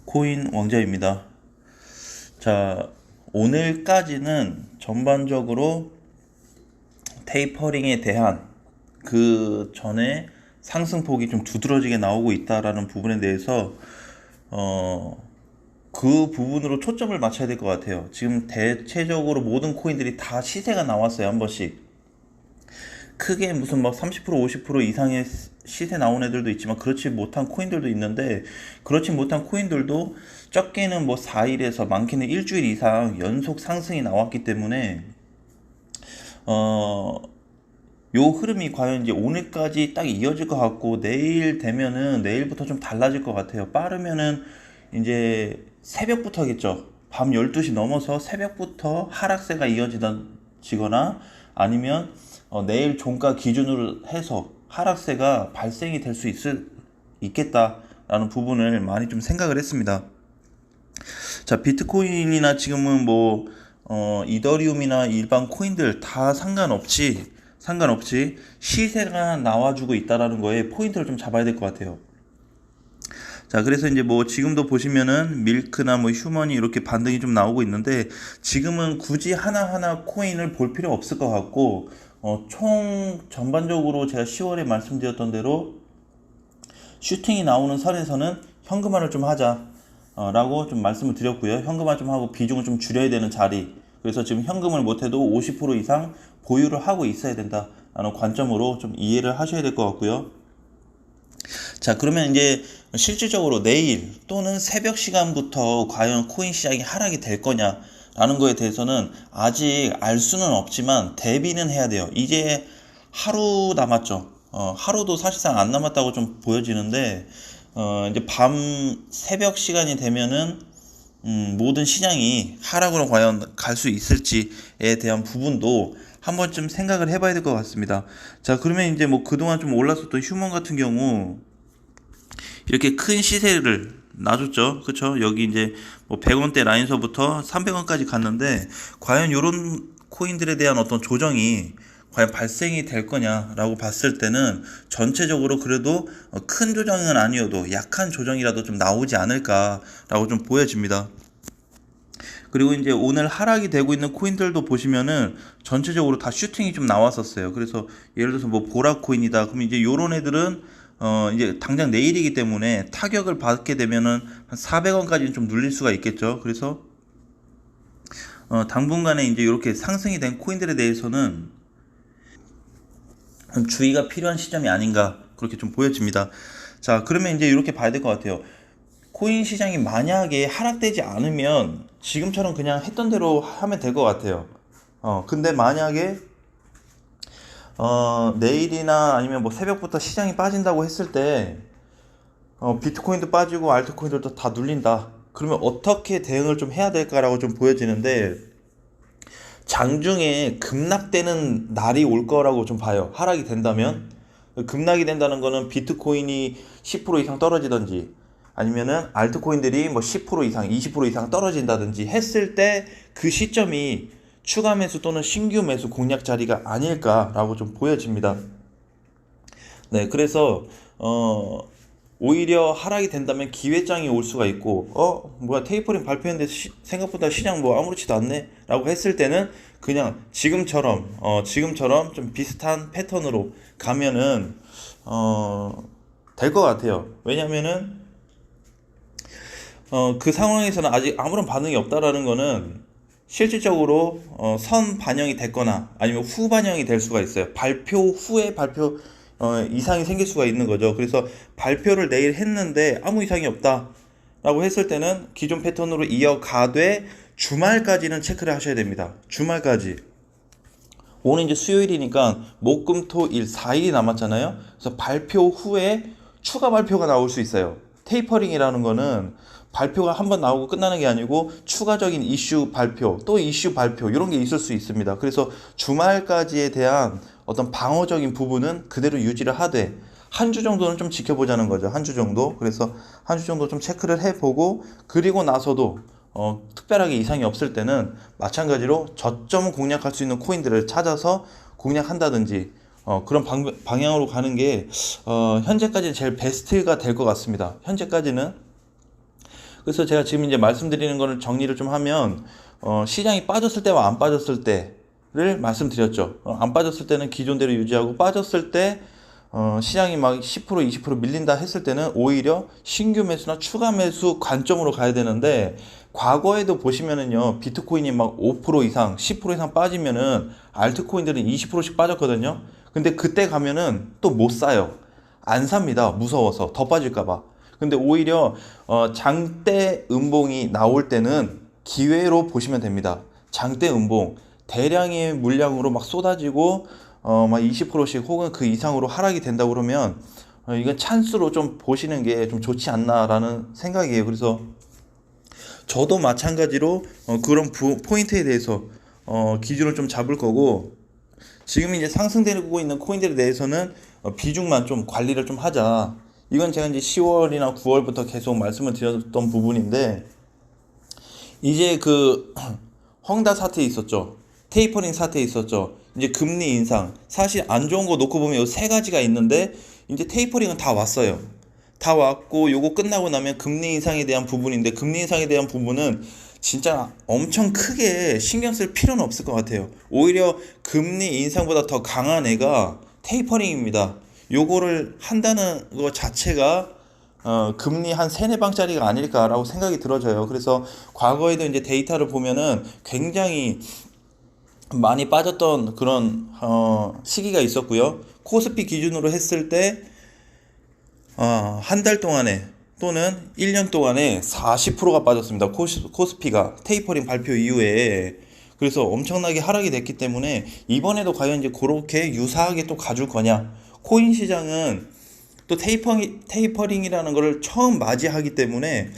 코인 왕자입니다. 자, 오늘까지는 전반적으로 테이퍼링에 대한 그 전에 상승폭이 좀 두드러지게 나오고 있다라는 부분에 대해서 그 부분으로 초점을 맞춰야 될 것 같아요. 지금 대체적으로 모든 코인들이 다 시세가 나왔어요, 한 번씩. 크게 무슨 막 30% 50% 이상의 시세 나온 애들도 있지만 그렇지 못한 코인들도 있는데, 그렇지 못한 코인들도 적게는 뭐 4일에서 많게는 일주일 이상 연속 상승이 나왔기 때문에 어, 요 흐름이 과연 이제 오늘까지 딱 이어질 것 같고, 내일 되면은 내일부터 좀 달라질 것 같아요. 빠르면은 이제 새벽부터겠죠. 밤 12시 넘어서 새벽부터 하락세가 이어지거나 아니면 내일 종가 기준으로 해서 하락세가 발생이 될 수 있겠다라는 부분을 많이 좀 생각을 했습니다. 자, 비트코인이나 지금은 뭐 이더리움이나 일반 코인들 다 상관없이 시세가 나와주고 있다라는 거에 포인트를 좀 잡아야 될 것 같아요. 자, 그래서 이제 뭐 지금도 보시면은 밀크나 뭐 휴머니 이렇게 반등이 좀 나오고 있는데, 지금은 굳이 하나하나 코인을 볼 필요 없을 것 같고, 총 전반적으로 제가 10월에 말씀드렸던 대로 슈팅이 나오는 선에서는 현금화를 좀 하자 라고 좀 말씀을 드렸고요. 현금화 좀 하고 비중을 좀 줄여야 되는 자리, 그래서 지금 현금을 못해도 50% 이상 보유를 하고 있어야 된다라는 관점으로 좀 이해를 하셔야 될 것 같고요. 자, 그러면 이제 실질적으로 내일 또는 새벽 시간부터 과연 코인 시장이 하락이 될 거냐라는 거에 대해서는 아직 알 수는 없지만 대비는 해야 돼요. 이제 하루 남았죠. 하루도 사실상 안 남았다고 좀 보여지는데, 이제 새벽 시간이 되면은 모든 시장이 하락으로 과연 갈 수 있을지에 대한 부분도 한 번쯤 생각을 해봐야 될 것 같습니다. 자, 그러면 이제 뭐 그동안 좀 올랐었던 휴먼 같은 경우 이렇게 큰 시세를 놔줬죠. 그쵸? 여기 이제 뭐 100원대 라인서부터 300원까지 갔는데, 과연 이런 코인들에 대한 어떤 조정이 과연 발생이 될 거냐라고 봤을 때는 전체적으로 그래도 큰 조정은 아니어도 약한 조정이라도 좀 나오지 않을까라고 좀 보여집니다. 그리고 이제 오늘 하락이 되고 있는 코인들도 보시면은 전체적으로 다 슈팅이 좀 나왔었어요. 그래서 예를 들어서 뭐 보라 코인이다. 그럼 이제 요런 애들은 이제 당장 내일이기 때문에 타격을 받게 되면은 한 400원까지는 좀 눌릴 수가 있겠죠. 그래서 당분간에 이제 이렇게 상승이 된 코인들에 대해서는 주의가 필요한 시점이 아닌가 그렇게 좀 보여집니다. 자, 그러면 이제 이렇게 봐야 될 것 같아요. 코인 시장이 만약에 하락되지 않으면 지금처럼 그냥 했던 대로 하면 될 것 같아요. 근데 만약에 내일이나 아니면 뭐 새벽부터 시장이 빠진다고 했을 때 비트코인도 빠지고 알트코인들도 다 눌린다. 그러면 어떻게 대응을 좀 해야 될까라고 좀 보여지는데, 장중에 급락되는 날이 올 거라고 좀 봐요. 하락이 된다면. 급락이 된다는 거는 비트코인이 10% 이상 떨어지든지 아니면은 알트코인들이 뭐 10% 이상 20% 이상 떨어진다든지 했을 때 그 시점이 추가 매수 또는 신규 매수 공략 자리가 아닐까라고 좀 보여집니다. 네, 그래서 오히려 하락이 된다면 기회장이 올 수가 있고, 뭐야, 테이퍼링 발표했는데 생각보다 시장 뭐 아무렇지도 않네 라고 했을 때는 그냥 지금처럼 좀 비슷한 패턴으로 가면은 될 것 같아요. 왜냐면은 그 상황에서는 아직 아무런 반응이 없다라는 거는 실질적으로 선 반영이 됐거나 아니면 후 반영이 될 수가 있어요. 발표 후에 발표 이상이 생길 수가 있는 거죠. 그래서 발표를 내일 했는데 아무 이상이 없다라고 했을 때는 기존 패턴으로 이어가되 주말까지는 체크를 하셔야 됩니다. 주말까지. 오늘 이제 수요일이니까 목, 금, 토, 일 4일이 남았잖아요. 그래서 발표 후에 추가 발표가 나올 수 있어요. 테이퍼링이라는 거는 발표가 한번 나오고 끝나는 게 아니고 추가적인 이슈 발표, 또 이슈 발표 이런 게 있을 수 있습니다. 그래서 주말까지에 대한 어떤 방어적인 부분은 그대로 유지를 하되 한 주 정도는 좀 지켜보자는 거죠. 한 주 정도. 그래서 한 주 정도 좀 체크를 해보고, 그리고 나서도 특별하게 이상이 없을 때는 마찬가지로 저점을 공략할 수 있는 코인들을 찾아서 공략한다든지 그런 방향으로 가는 게 현재까지는 제일 베스트가 될 것 같습니다. 현재까지는. 그래서 제가 지금 이제 말씀드리는 거를 정리를 좀 하면 시장이 빠졌을 때와 안 빠졌을 때를 말씀드렸죠. 안 빠졌을 때는 기존대로 유지하고 빠졌을 때 시장이 막 10% 20% 밀린다 했을 때는 오히려 신규 매수나 추가 매수 관점으로 가야 되는데, 과거에도 보시면은요, 비트코인이 막 5% 이상 10% 이상 빠지면은 알트코인들은 20%씩 빠졌거든요. 근데 그때 가면은 또 못 사요. 안 삽니다. 무서워서 더 빠질까봐. 근데 오히려 장대 음봉이 나올 때는 기회로 보시면 됩니다. 장대 음봉 대량의 물량으로 막 쏟아지고 막 20%씩 혹은 그 이상으로 하락이 된다고 그러면 이건 찬스로 좀 보시는 게 좀 좋지 않나라는 생각이에요. 그래서 저도 마찬가지로 그런 포인트에 대해서 기준을 좀 잡을 거고, 지금 이제 상승되고 있는 코인들에 대해서는 비중만 좀 관리를 좀 하자. 이건 제가 이제 10월이나 9월부터 계속 말씀을 드렸던 부분인데, 이제 그 헝다 사태 있었죠. 테이퍼링 사태 있었죠. 이제 금리 인상. 사실 안 좋은 거 놓고 보면 요 세 가지가 있는데, 이제 테이퍼링은 다 왔어요. 다 왔고, 요거 끝나고 나면 금리 인상에 대한 부분인데, 금리 인상에 대한 부분은 진짜 엄청 크게 신경 쓸 필요는 없을 것 같아요. 오히려 금리 인상보다 더 강한 애가 테이퍼링입니다. 요거를 한다는 것 자체가 금리 한 세네 방짜리가 아닐까라고 생각이 들어져요. 그래서 과거에도 이제 데이터를 보면은 굉장히 많이 빠졌던 그런 시기가 있었고요. 코스피 기준으로 했을 때 한 달 동안에 또는 1년 동안에 40%가 빠졌습니다. 코스피가 테이퍼링 발표 이후에. 그래서 엄청나게 하락이 됐기 때문에 이번에도 과연 이제 그렇게 유사하게 또 가줄 거냐. 코인 시장은 또 테이퍼링이라는 것을 처음 맞이하기 때문에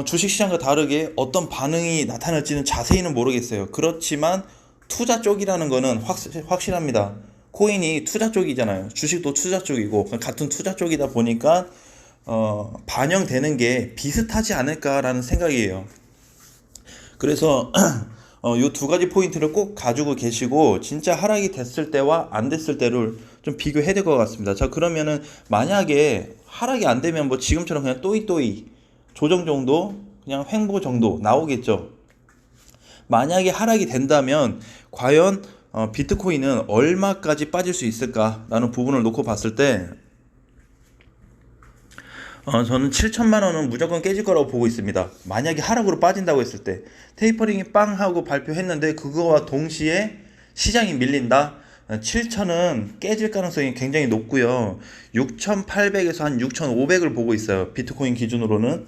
주식시장과 다르게 어떤 반응이 나타날지는 자세히는 모르겠어요. 그렇지만 투자 쪽이라는 거는 확실합니다. 코인이 투자 쪽이잖아요. 주식도 투자 쪽이고 같은 투자 쪽이다 보니까 반영되는 게 비슷하지 않을까라는 생각이에요. 그래서 요 두 가지 포인트를 꼭 가지고 계시고, 진짜 하락이 됐을 때와 안 됐을 때를 좀 비교해야 될 것 같습니다. 자, 그러면은 만약에 하락이 안 되면 뭐 지금처럼 그냥 또이또이 조정 정도, 그냥 횡보 정도 나오겠죠. 만약에 하락이 된다면 과연 비트코인은 얼마까지 빠질 수 있을까라는 부분을 놓고 봤을 때 저는 7천만 원은 무조건 깨질 거라고 보고 있습니다. 만약에 하락으로 빠진다고 했을 때, 테이퍼링이 빵 하고 발표했는데 그거와 동시에 시장이 밀린다. 7천은 깨질 가능성이 굉장히 높고요. 6,800에서 한 6,500을 보고 있어요. 비트코인 기준으로는.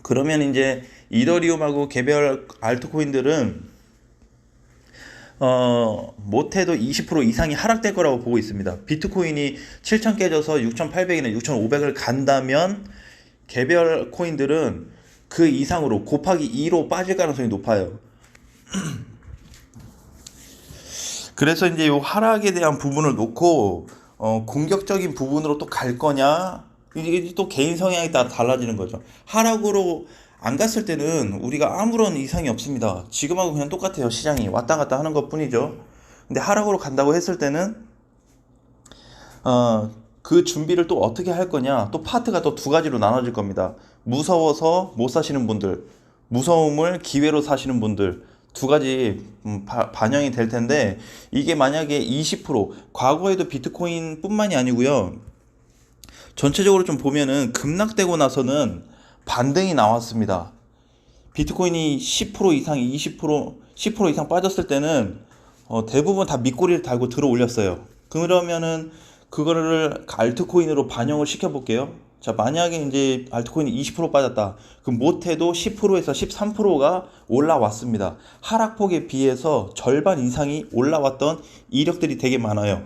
그러면 이제 이더리움하고 개별 알트코인들은 못해도 20% 이상이 하락될 거라고 보고 있습니다. 비트코인이 7,000 깨져서 6,800이나 6,500을 간다면 개별 코인들은 그 이상으로 곱하기 2로 빠질 가능성이 높아요. 그래서 이제 이 하락에 대한 부분을 놓고 공격적인 부분으로 또 갈 거냐, 이게 또 개인 성향에 따라 달라지는 거죠. 하락으로 안 갔을 때는 우리가 아무런 이상이 없습니다. 지금하고 그냥 똑같아요. 시장이 왔다 갔다 하는 것 뿐이죠. 근데 하락으로 간다고 했을 때는 그 준비를 또 어떻게 할 거냐, 또 파트가 또 두 가지로 나눠질 겁니다. 무서워서 못 사시는 분들, 무서움을 기회로 사시는 분들, 두 가지 반영이 될 텐데, 이게 만약에 20%, 과거에도 비트코인 뿐만이 아니고요, 전체적으로 좀 보면은 급락되고 나서는 반등이 나왔습니다. 비트코인이 10% 이상, 20%, 10% 이상 빠졌을 때는 대부분 다 밑꼬리를 달고 들어 올렸어요. 그러면은 그거를 알트코인으로 반영을 시켜볼게요. 자, 만약에 이제 알트코인이 20% 빠졌다. 그럼 못해도 10%에서 13%가 올라왔습니다. 하락폭에 비해서 절반 이상이 올라왔던 이력들이 되게 많아요.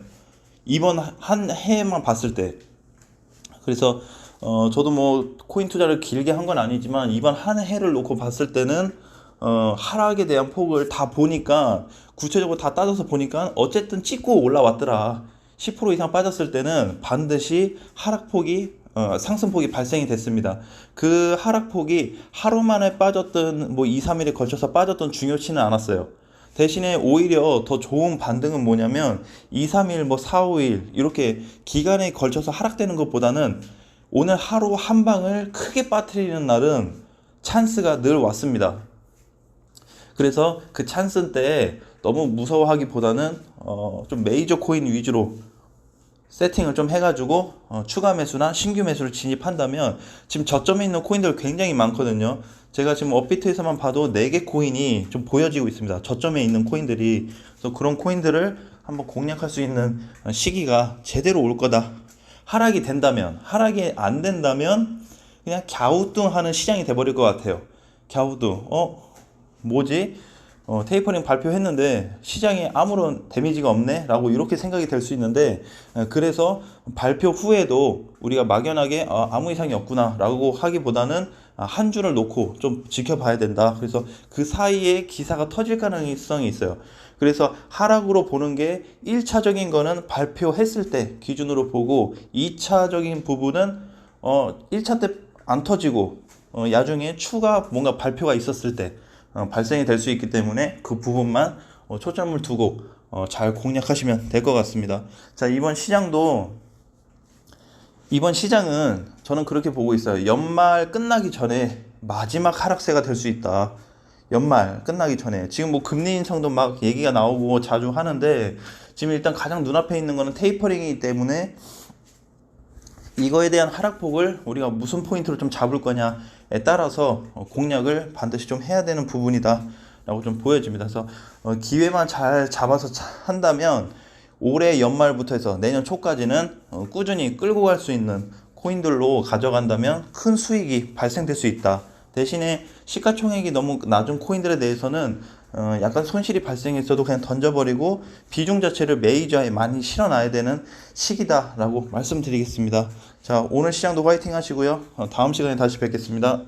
이번 한 해만 봤을 때. 그래서 저도 뭐 코인 투자를 길게 한 건 아니지만 이번 한 해를 놓고 봤을 때는 하락에 대한 폭을 다 보니까, 구체적으로 다 따져서 보니까 어쨌든 찍고 올라왔더라. 10% 이상 빠졌을 때는 반드시 하락폭이 상승폭이 발생이 됐습니다. 그 하락폭이 하루 만에 빠졌던 뭐 2, 3일에 걸쳐서 빠졌던 중요치는 않았어요. 대신에 오히려 더 좋은 반등은 뭐냐면 2, 3일, 뭐 4, 5일 이렇게 기간에 걸쳐서 하락되는 것보다는 오늘 하루 한 방을 크게 빠뜨리는 날은 찬스가 늘 왔습니다. 그래서 그 찬스 때 너무 무서워하기보다는 좀 메이저 코인 위주로 세팅을 좀 해가지고 추가 매수나 신규 매수를 진입한다면, 지금 저점에 있는 코인들 굉장히 많거든요. 제가 지금 업비트에서만 봐도 4개 코인이 좀 보여지고 있습니다. 저점에 있는 코인들이. 그래서 그런 코인들을 한번 공략할 수 있는 시기가 제대로 올 거다. 하락이 된다면, 하락이 안 된다면 그냥 갸우뚱하는 시장이 돼버릴 것 같아요. 갸우뚱. 뭐지? 테이퍼링 발표했는데 시장에 아무런 데미지가 없네? 라고 이렇게 생각이 될 수 있는데, 그래서 발표 후에도 우리가 막연하게 아무 이상이 없구나 라고 하기보다는 한 줄을 놓고 좀 지켜봐야 된다. 그래서 그 사이에 기사가 터질 가능성이 있어요. 그래서 하락으로 보는 게 1차적인 거는 발표했을 때 기준으로 보고, 2차적인 부분은 1차 때 안 터지고 야중에 추가 뭔가 발표가 있었을 때 발생이 될 수 있기 때문에 그 부분만 초점을 두고 잘 공략하시면 될 것 같습니다. 자, 이번 시장은 저는 그렇게 보고 있어요. 연말 끝나기 전에 마지막 하락세가 될 수 있다. 연말 끝나기 전에. 지금 뭐 금리 인상도 막 얘기가 나오고 자주 하는데, 지금 일단 가장 눈앞에 있는 거는 테이퍼링이기 때문에 이거에 대한 하락폭을 우리가 무슨 포인트로 좀 잡을 거냐에 따라서 공략을 반드시 좀 해야 되는 부분이다 라고 좀 보여집니다. 그래서 기회만 잘 잡아서 한다면 올해 연말부터 해서 내년 초까지는 꾸준히 끌고 갈 수 있는 코인들로 가져간다면 큰 수익이 발생될 수 있다. 대신에 시가총액이 너무 낮은 코인들에 대해서는 약간 손실이 발생했어도 그냥 던져버리고 비중 자체를 메이저에 많이 실어놔야 되는 시기다 라고 말씀드리겠습니다. 자, 오늘 시장도 화이팅 하시고요. 다음 시간에 다시 뵙겠습니다.